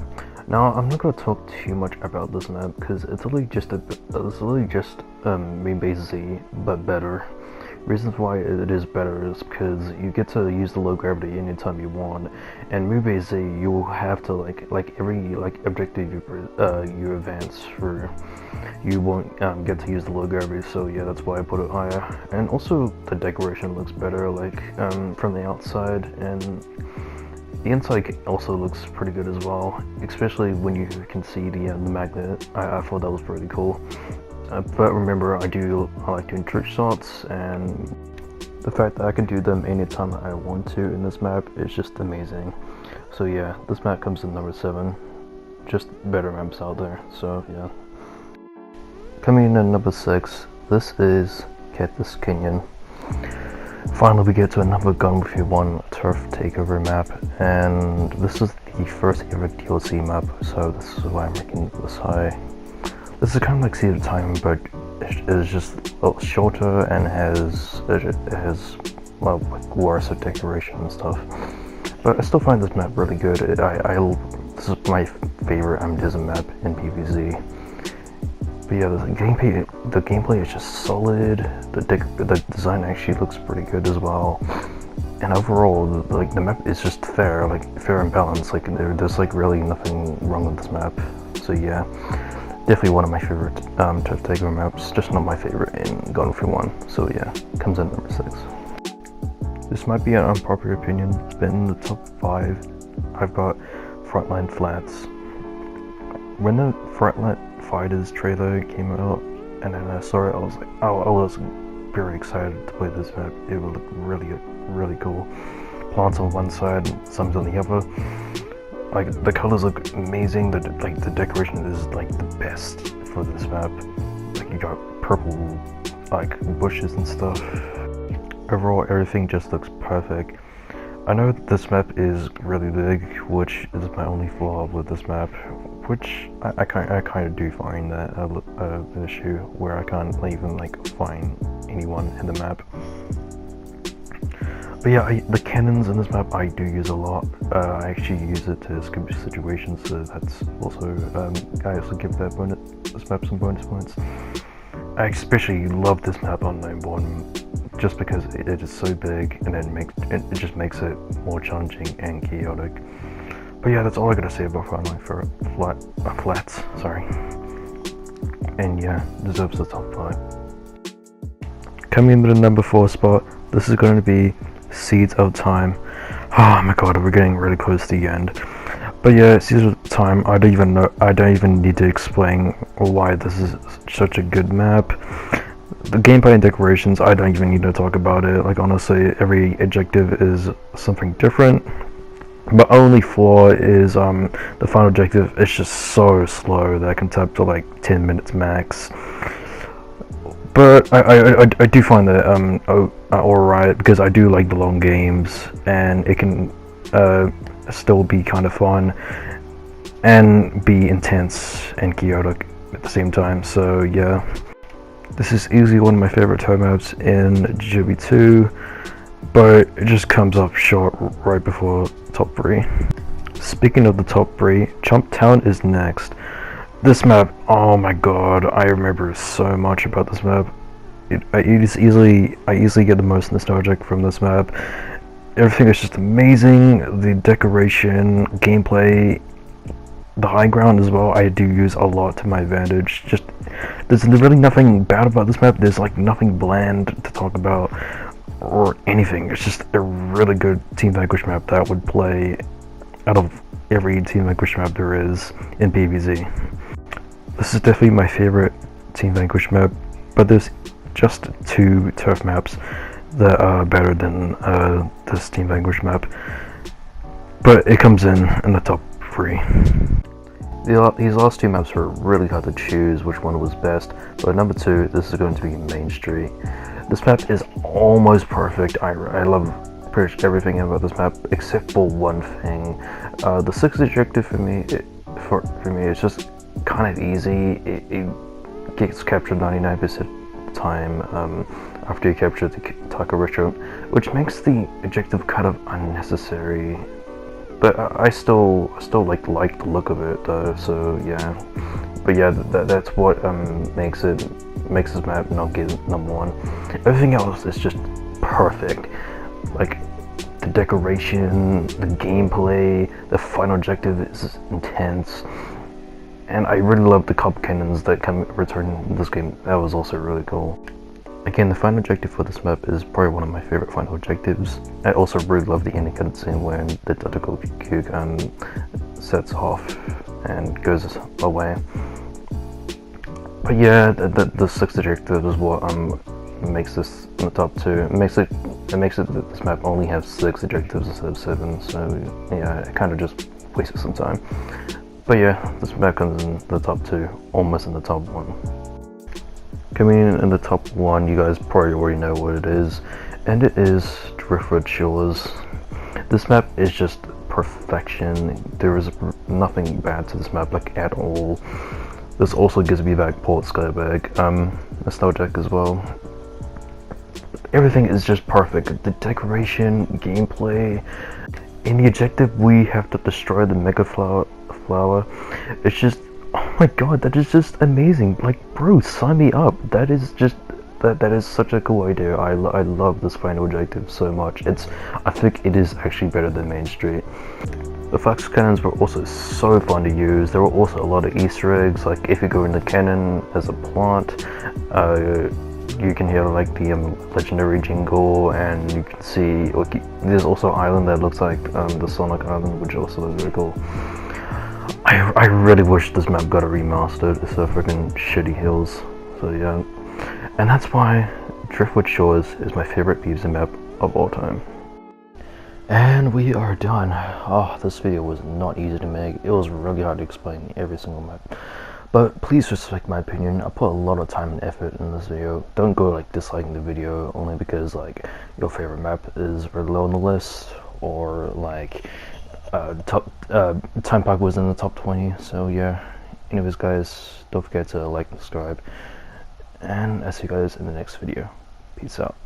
Now, I'm not gonna talk too much about this map because it's really just Moonbase Z, but better. Reasons why it is better is because you get to use the low gravity anytime you want, and Moonbase Z, you will have to like every objective you advance through, you won't get to use the low gravity. So yeah, that's why I put it higher. And also the decoration looks better, like from the outside, and the inside also looks pretty good as well, especially when you can see the magnet. I thought that was pretty cool. But remember, I like doing trick shots, and the fact that I can do them anytime I want to in this map is just amazing. So yeah, this map comes in number 7. Just better maps out there, so yeah. Coming in at number 6, this is Cactus Canyon. Finally, we get to another Gun-V1 turf takeover map, and this is the first ever DLC map, so this is why I'm ranking this high. This is kind of like Seed of Time, but it's just shorter and it has well, like worse decoration and stuff. But I still find this map really good. This is my favorite Amdism map in PvZ. But yeah, the gameplay is just solid. The design actually looks pretty good as well. And overall, like the map is just fair and balanced. Like there's like really nothing wrong with this map. So yeah. Definitely one of my favorite turf takeover maps, just not my favorite in Gun-V1. So yeah, comes in number 6. This might be an unpopular opinion, but in the top 5, I've got Frontline Flats. When the Frontline Fighters trailer came out, and then I saw it, I was like, oh, I was very excited to play this map. It would look really cool. Plants on one side, zombies on the other. Like the colors look amazing. The decoration is like the best for this map. Like you got purple like bushes and stuff. Overall, everything just looks perfect. I know this map is really big, which is my only flaw with this map, which I kind of do find that an issue where I can't even like find anyone in the map. But yeah, the cannons in this map I do use a lot. I actually use it to escape situations, so that's also I also give this map some bonus points. I especially love this map on Knownborn just because it is so big, and it just makes it more challenging and chaotic. But yeah, that's all I gotta say about Fahrenheit for flats. Sorry, and yeah, deserves the top 5. Coming into the number 4 spot, this is going to be Seeds of Time. Oh my god, we're getting really close to the end. But yeah, Seeds of Time, I don't even need to explain why this is such a good map. The gameplay and decorations, I don't even need to talk about it. Like honestly, every objective is something different. But only flaw is the final objective is just so slow that it can take up to like 10 minutes max. But I do find that alright, because I do like the long games, and it can still be kind of fun and be intense and chaotic at the same time. So yeah, this is easily one of my favorite tow maps in GW2, but it just comes up short right before top 3. Speaking of the top 3, Chump Town is next. This map, oh my god, I remember so much about this map. I easily get the most nostalgic from this map. Everything is just amazing. The decoration, gameplay, the high ground as well, I do use a lot to my advantage. Just there's really nothing bad about this map. There's like nothing bland to talk about or anything. It's just a really good Team Vanquish map that would play out of every Team Vanquish map there is in PvZ. This is definitely my favorite Team Vanquish map, but there's just 2 turf maps that are better than this Team Vanquish map, but it comes in the top 3. These last 2 maps were really hard to choose which one was best, but number 2, this is going to be Main Street. This map is almost perfect. I love pretty much everything about this map except for one thing. The 6th objective for me is just kind of easy. It gets captured 99% of the time after you capture the Taco restaurant, which makes the objective kind of unnecessary. But I still like the look of it though. So yeah. But yeah, that's what makes this map not get number 1. Everything else is just perfect. Like the decoration, the gameplay, the final objective is intense. And I really love the cop cannons that return in this game. That was also really cool. Again, the final objective for this map is probably one of my favorite final objectives. I also really love the ending cutscene when the tentacle cube sets off and goes away. But yeah, the 6th objective is what makes this in the top 2. It makes it that this map only has 6 objectives instead of 7. So yeah, it kind of just wasted some time. But yeah, this map comes in the top 2, almost in the top 1. Coming in the top 1, you guys probably already know what it is, and it is Driftwood Shores. This map is just perfection. There is nothing bad to this map, like at all. This also gives me back Port Skybag, nostalgic as well. Everything is just perfect. The decoration, gameplay. In the objective, we have to destroy the Mega Flower. It's just, oh my god, that is just amazing. Like, bro, sign me up. That is just, that is such a cool idea. I love this final objective so much. I think it is actually better than Main Street. The flex cannons were also so fun to use. There were also a lot of Easter eggs. Like if you go in the cannon as a plant, you can hear like the legendary jingle, and you can see there's also an island that looks like the Sonic Island, which also is really cool. I really wish this map got a remastered. It's so freaking shitty hills. So yeah, and that's why Driftwood Shores is my favorite PvZ map of all time. And we are done. Oh, this video was not easy to make. It was really hard to explain every single map. But please respect my opinion. I put a lot of time and effort in this video. Don't go like disliking the video only because like your favorite map is really low on the list, or like top time park was in the top 20. So yeah, anyways guys, don't forget to like and subscribe, and I'll see you guys in the next video. Peace out.